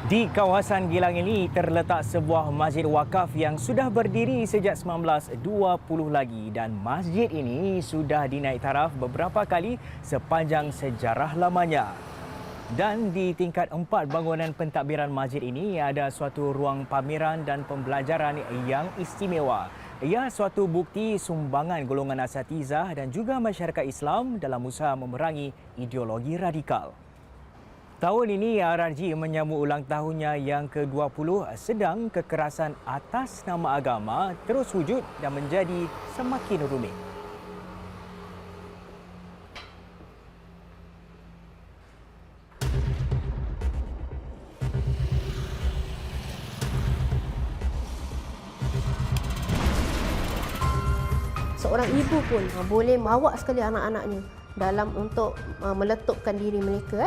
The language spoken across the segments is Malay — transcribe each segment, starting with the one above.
Di kawasan Gilang ini terletak sebuah masjid wakaf yang sudah berdiri sejak 1920 lagi dan masjid ini sudah dinaik taraf beberapa kali sepanjang sejarah lamanya. Dan di tingkat 4 bangunan pentadbiran masjid ini ada suatu ruang pameran dan pembelajaran yang istimewa. Ia suatu bukti sumbangan golongan asatizah dan juga masyarakat Islam dalam usaha memerangi ideologi radikal. Tahun ini RRG menyambut ulang tahunnya yang ke-20 sedang kekerasan atas nama agama terus wujud dan menjadi semakin rumit. Seorang ibu pun boleh bawa sekali anak-anaknya dalam untuk meletupkan diri mereka.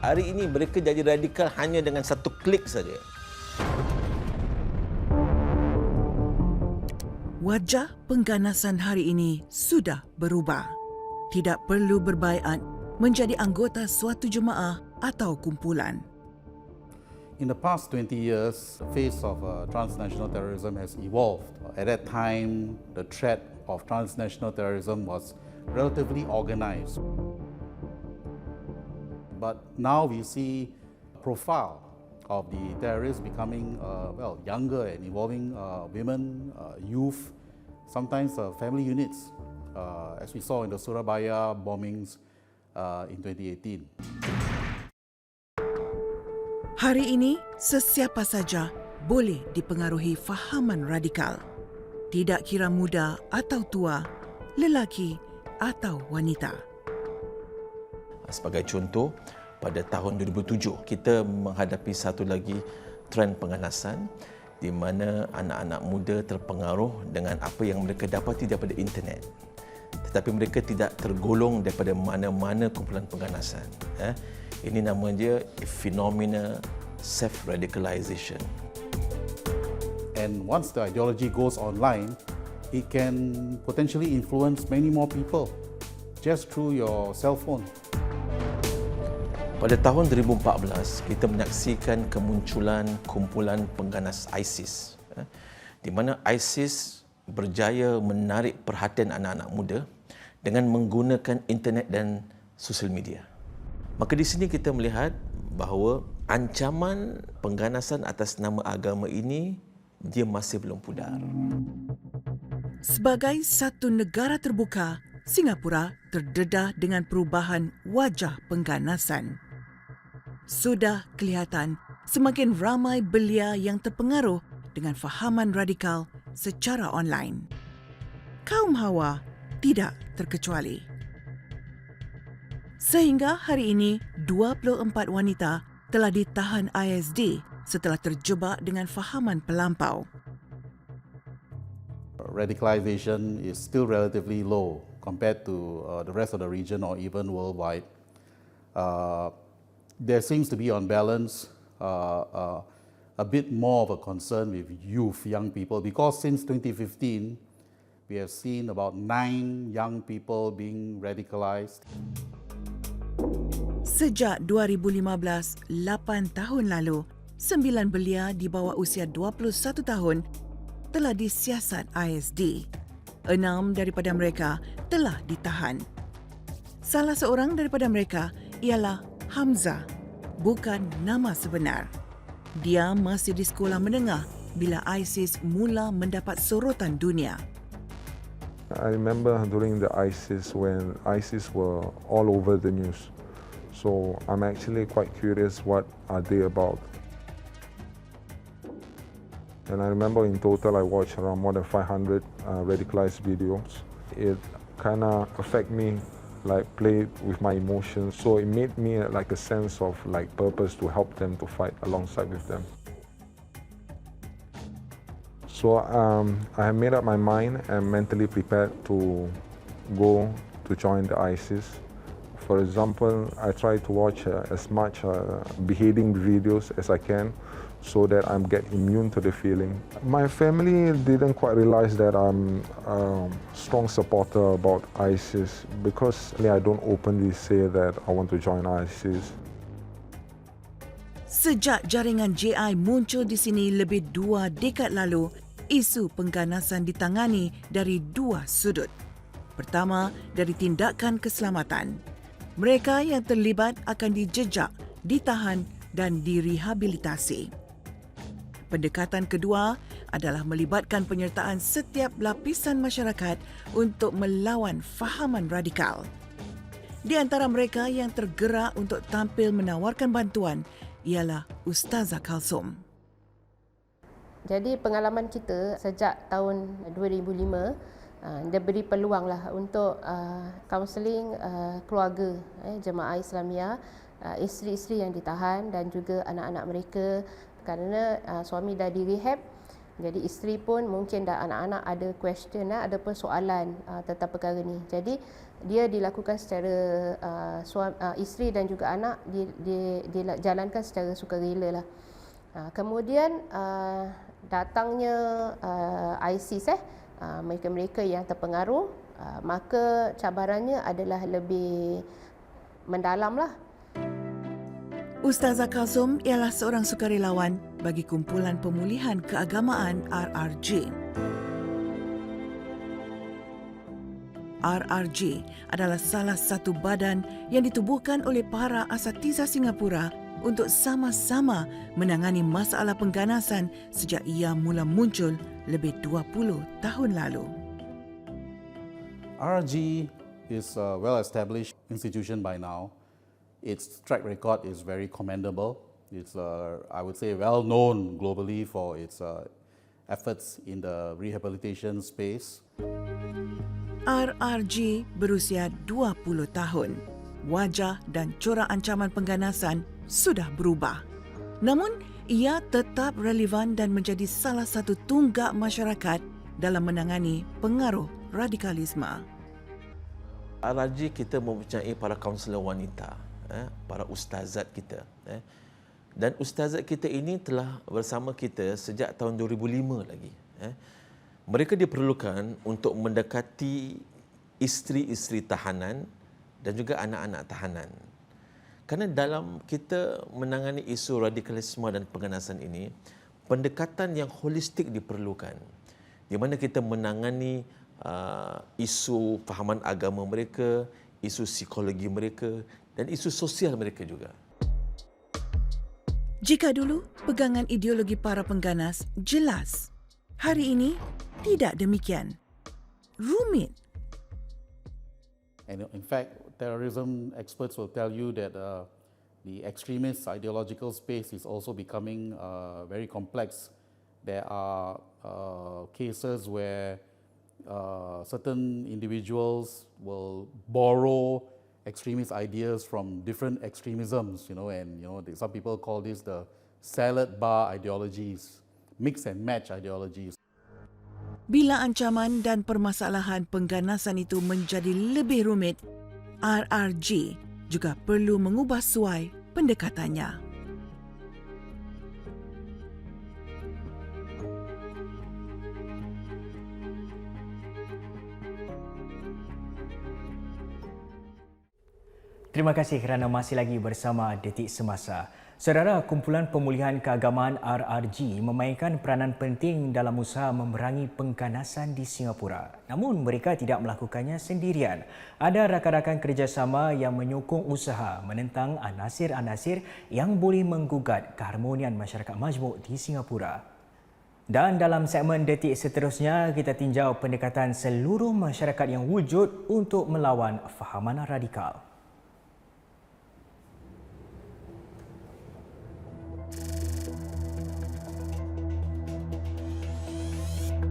Hari ini mereka jadi radikal hanya dengan satu klik saja. Wajah pengganasan hari ini sudah berubah. Tidak perlu berbaiat menjadi anggota suatu jemaah atau kumpulan. In the past 20 years, the face of transnational terrorism has evolved. At that time, the threat of transnational terrorism was relatively organized. But now we see a profile of the terrorists becoming younger and involving women, youth, sometimes family units, as we saw in the Surabaya bombings in 2018. Hari ini, sesiapa saja boleh dipengaruhi fahaman radikal. Tidak kira muda atau tua, lelaki atau wanita. Sebagai contoh, pada tahun 2007 kita menghadapi satu lagi trend pengganasan di mana anak-anak muda terpengaruh dengan apa yang mereka dapati daripada internet. Tetapi mereka tidak tergolong daripada mana-mana kumpulan pengganasan. Ini nama dia fenomena self-radicalization. And once the ideology goes online, it can potentially influence many more people just through your cell phone. Pada tahun 2014, kita menyaksikan kemunculan kumpulan pengganas ISIS, di mana ISIS berjaya menarik perhatian anak-anak muda dengan menggunakan internet dan sosial media. Maka di sini kita melihat bahawa ancaman pengganasan atas nama agama ini dia masih belum pudar. Sebagai satu negara terbuka, Singapura terdedah dengan perubahan wajah pengganasan. Sudah kelihatan semakin ramai belia yang terpengaruh dengan fahaman radikal secara online. Kaum Hawa tidak terkecuali. Sehingga hari ini, 24 wanita telah ditahan ISD setelah terjebak dengan fahaman pelampau. Radicalization is still relatively low compared to the rest of the region or even worldwide. There seems to be, on balance, a bit more of a concern with youth, young people, because since 2015, we have seen about 9 young people being radicalized. Sejak 2015, 8 tahun lalu, 9 belia di bawah usia 21 tahun telah disiasat ISD. 6 daripada mereka telah ditahan. Salah seorang daripada mereka ialah Hamzah, bukan nama sebenar. Dia masih di sekolah menengah bila ISIS mula mendapat sorotan dunia. I remember during the ISIS when ISIS were all over the news. So I'm actually quite curious what are they about. And I remember in total I watched around more than 500 radicalized videos. It kind of affected me, like played with my emotions. So it made me like a sense of like purpose to help them to fight alongside with them. So I have made up my mind and mentally prepared to go to join the ISIS. For example, I try to watch as much beheading videos as I can so that I get immune to the feeling. My family didn't quite realize that I'm a strong supporter about ISIS because I don't openly say that I want to join ISIS. Sejak jaringan JI muncul di sini lebih 2 dekad lalu, isu pengganasan ditangani dari 2 sudut. Pertama, dari tindakan keselamatan. Mereka yang terlibat akan dijejak, ditahan dan direhabilitasi. Pendekatan kedua adalah melibatkan penyertaan setiap lapisan masyarakat untuk melawan fahaman radikal. Di antara mereka yang tergerak untuk tampil menawarkan bantuan ialah Ustazah Kalsom. Jadi pengalaman kita sejak tahun 2005, dia beri peluang lah untuk kaunseling keluarga jemaah Islamiah, isteri-isteri yang ditahan dan juga anak-anak mereka kerana suami dah di rehab. Jadi isteri pun mungkin dah anak-anak ada question, ada persoalan tentang perkara ni. Jadi dia dilakukan secara isteri dan juga anak dijalankan secara sukarela lah. Kemudian datangnya ISIS mereka-mereka yang terpengaruh, maka cabarannya adalah lebih mendalam lah. Ustazah Kalsom ialah seorang sukarelawan bagi Kumpulan Pemulihan Keagamaan RRG. RRG adalah salah satu badan yang ditubuhkan oleh para asatiza Singapura untuk sama-sama menangani masalah pengganasan sejak ia mula muncul lebih 20 tahun lalu. RRG is a well-established institution by now. Its track record is very commendable. It's, I would say, well known globally for its efforts in the rehabilitation space. RRG berusia 20 tahun. Wajah dan corak ancaman pengganasan sudah berubah. Namun, ia tetap relevan dan menjadi salah satu tunggak masyarakat dalam menangani pengaruh radikalisme. RRG kita mempunyai para kaunselor wanita, para ustazat kita. Dan ustazat kita ini telah bersama kita sejak tahun 2005 lagi. Mereka diperlukan untuk mendekati isteri-isteri tahanan dan juga anak-anak tahanan. Kerana dalam kita menangani isu radikalisme dan pengganasan ini, pendekatan yang holistik diperlukan. Di mana kita menangani isu fahaman agama mereka, isu psikologi mereka dan isu sosial mereka juga. Jika dulu pegangan ideologi para pengganas jelas, hari ini tidak demikian. Rumit. And in fact, terrorism experts will tell you that the extremist ideological space is also becoming very complex. There are cases where certain individuals will borrow extremist ideas from different extremisms, and some people call this the salad bar ideologies, mix and match ideologies. Bila ancaman dan permasalahan pengganasan itu menjadi lebih rumit, RRG juga perlu mengubah suai pendekatannya. Terima kasih kerana masih lagi bersama Detik Semasa. Saudara, Kumpulan Pemulihan Keagamaan RRG memainkan peranan penting dalam usaha memerangi pengganasan di Singapura. Namun mereka tidak melakukannya sendirian. Ada rakan-rakan kerjasama yang menyokong usaha menentang anasir-anasir yang boleh menggugat keharmonian masyarakat majmuk di Singapura. Dan dalam segmen Detik seterusnya, kita tinjau pendekatan seluruh masyarakat yang wujud untuk melawan fahaman radikal.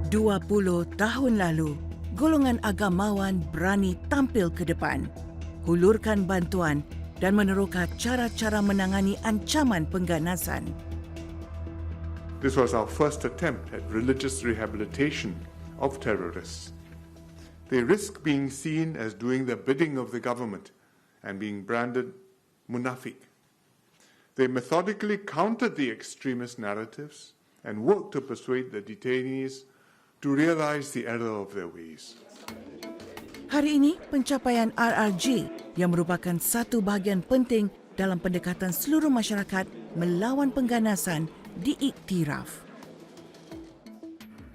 20 tahun lalu, golongan agamawan berani tampil ke depan, hulurkan bantuan dan meneroka cara-cara menangani ancaman pengganasan. This was our first attempt at religious rehabilitation of terrorists. They risk being seen as doing the bidding of the government and being branded munafiq. They methodically countered the extremist narratives and worked to persuade the detainees to realize the error of their ways. Hari ini, pencapaian RRG yang merupakan satu bahagian penting dalam pendekatan seluruh masyarakat melawan pengganasan diiktiraf.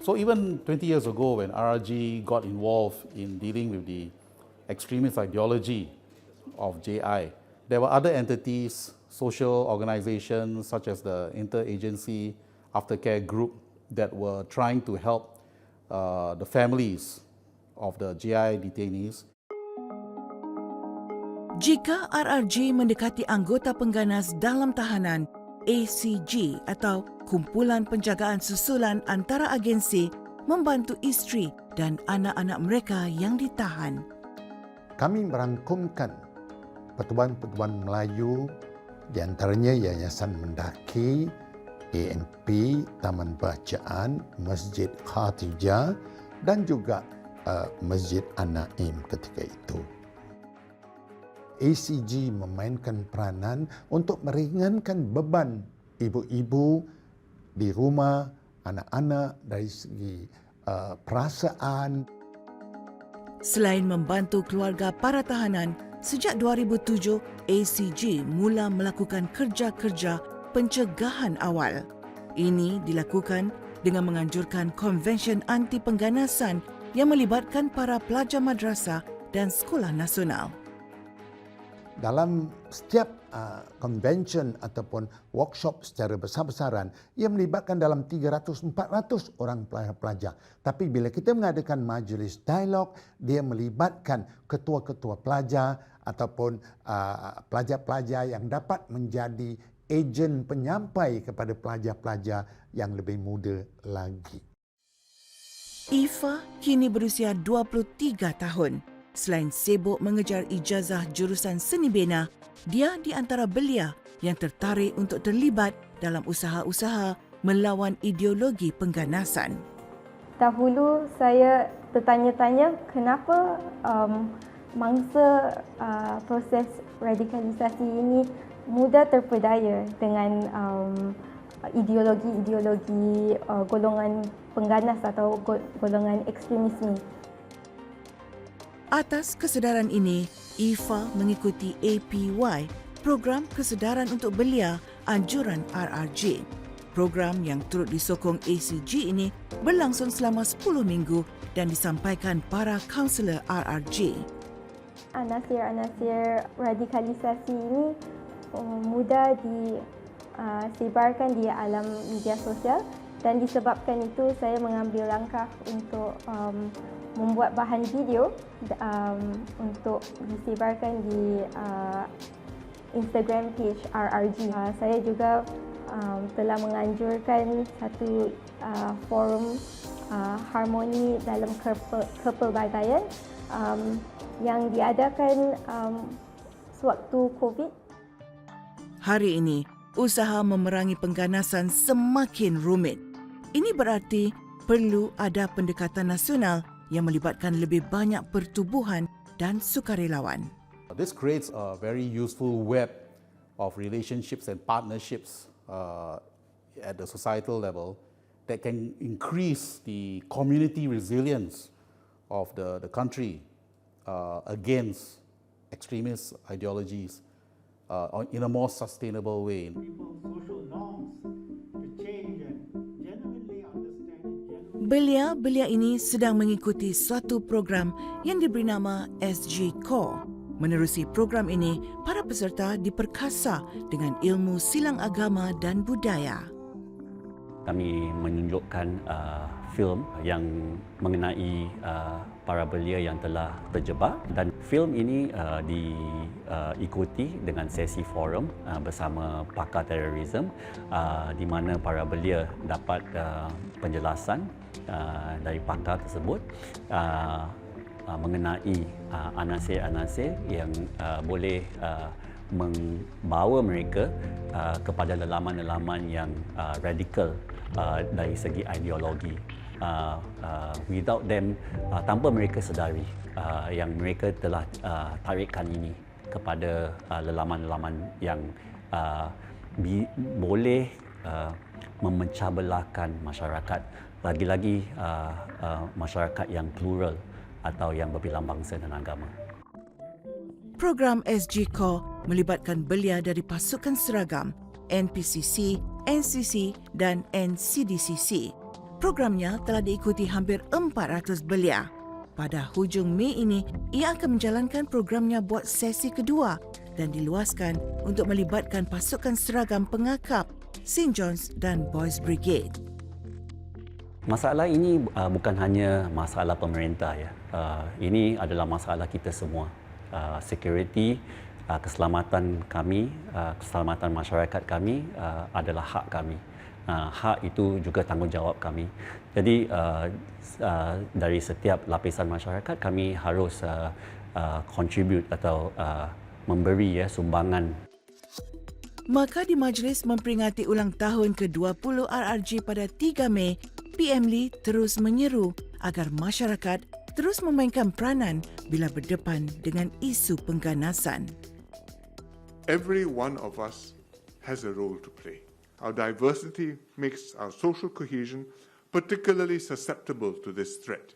So even 20 years ago when RRG got involved in dealing with the extremist ideology of JI, there were other entities, social organizations such as the Interagency Aftercare Group that were trying to help the families of the JI detainees. Jika RRG mendekati anggota pengganas dalam tahanan, ACG atau Kumpulan Penjagaan Susulan Antara Agensi membantu isteri dan anak-anak mereka yang ditahan. Kami merangkumkan Pertubuhan-Pertubuhan Melayu, di antaranya Yayasan Mendaki, ANP, Taman Bacaan, Masjid Khatijah dan juga Masjid An-Naim ketika itu. ACG memainkan peranan untuk meringankan beban ibu-ibu di rumah, anak-anak dari segi perasaan. Selain membantu keluarga para tahanan, sejak 2007, ACG mula melakukan kerja-kerja pencegahan awal. Ini dilakukan dengan menganjurkan konvensyen anti pengganasan yang melibatkan para pelajar madrasah dan sekolah nasional. Dalam setiap convention ataupun workshop secara besar-besaran, ia melibatkan dalam 300-400 orang pelajar. Tapi bila kita mengadakan majlis dialog, dia melibatkan ketua-ketua pelajar ataupun pelajar-pelajar yang dapat menjadi ejen penyampai kepada pelajar-pelajar yang lebih muda lagi. Ifa kini berusia 23 tahun. Selain sibuk mengejar ijazah jurusan seni bina, dia di antara belia yang tertarik untuk terlibat dalam usaha-usaha melawan ideologi pengganasan. Dahulu saya bertanya-tanya kenapa mangsa proses radikalisasi ini mudah terpedaya dengan ideologi-ideologi golongan pengganas atau golongan ekstremis ini. Atas kesedaran ini, Ifa mengikuti APY, Program Kesedaran untuk Belia Anjuran RRG. Program yang turut disokong ACG ini berlangsung selama 10 minggu dan disampaikan para kaunselor RRG. Anasir-anasir radikalisasi ini mudah disebarkan di alam media sosial dan disebabkan itu saya mengambil langkah untuk membuat bahan video untuk disebarkan di Instagram page RRG. Saya juga telah menganjurkan satu forum harmoni dalam kepelbagaian yang diadakan sewaktu COVID. Hari ini, usaha memerangi pengganasan semakin rumit. Ini berarti perlu ada pendekatan nasional yang melibatkan lebih banyak pertubuhan dan sukarelawan. This creates a very useful web of relationships and partnerships at the societal level that can increase the community resilience of the country against extremist ideologies in a more sustainable way. Belia-belia ini sedang mengikuti suatu program yang diberi nama SG Core. Menerusi program ini, para peserta diperkasa dengan ilmu silang agama dan budaya. Kami menunjukkan filem yang mengenai para belia yang telah terjebak, dan filem ini diikuti dengan sesi forum bersama pakar terorisme di mana para belia dapat penjelasan dari pakar tersebut mengenai anasir-anasir yang boleh membawa mereka kepada lelaman-lelaman yang radikal dari segi ideologi. Without them, tanpa mereka sedari yang mereka telah tarikkan ini kepada lelaman-lelaman yang boleh memecah belahkan masyarakat, lagi-lagi masyarakat yang plural atau yang berbilang bangsa dan agama. Program SG Core melibatkan belia dari pasukan seragam, NPCC, NCC dan NCDCC. Programnya telah diikuti hampir 400 belia. Pada hujung Mei ini, ia akan menjalankan programnya buat sesi kedua dan diluaskan untuk melibatkan pasukan seragam pengakap, St. John's dan Boys Brigade. Masalah ini bukan hanya masalah pemerintah ya. Ini adalah masalah kita semua. Security, keselamatan kami, keselamatan masyarakat kami adalah hak kami. Hak itu juga tanggungjawab kami. Jadi dari setiap lapisan masyarakat kami harus contribute atau memberi sumbangan. Maka di majlis memperingati ulang tahun ke-20 RRG pada 3 Mei, PM Lee terus menyeru agar masyarakat terus memainkan peranan bila berdepan dengan isu pengganasan. Every one of us has a role to play. Our diversity makes our social cohesion particularly susceptible to this threat.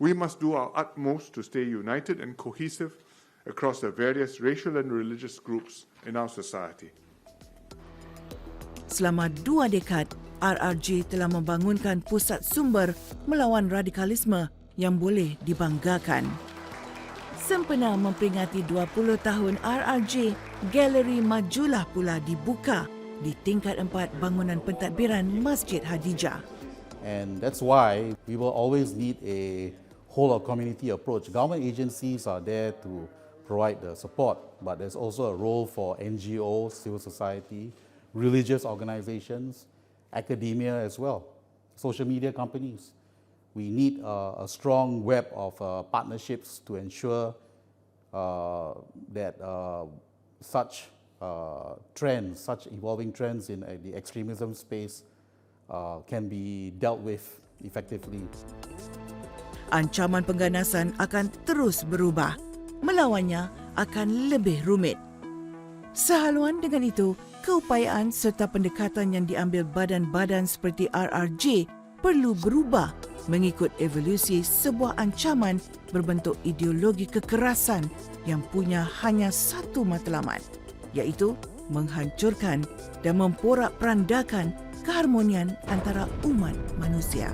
We must do our utmost to stay united and cohesive across the various racial and religious groups in our society. Selama 2 dekad, RRG telah membangunkan pusat sumber melawan radikalisme yang boleh dibanggakan. Sempena memperingati 20 tahun RRG, Galeri Majulah pula dibuka di tingkat 4 bangunan pentadbiran Masjid Hadijah. And that's why we will always need a whole of community approach. Government agencies are there to provide the support, but there's also a role for NGOs, civil society, religious organizations, academia as well, social media companies. We need a strong web of partnerships to ensure that such trends, such evolving trends in the extremism space can be dealt with effectively. Ancaman pengganasan akan terus berubah. Melawannya akan lebih rumit. Sehaluan dengan itu, keupayaan serta pendekatan yang diambil badan-badan seperti RRG perlu berubah mengikut evolusi sebuah ancaman berbentuk ideologi kekerasan yang punya hanya satu matlamat, iaitu menghancurkan dan memporak-perandakan keharmonian antara umat manusia.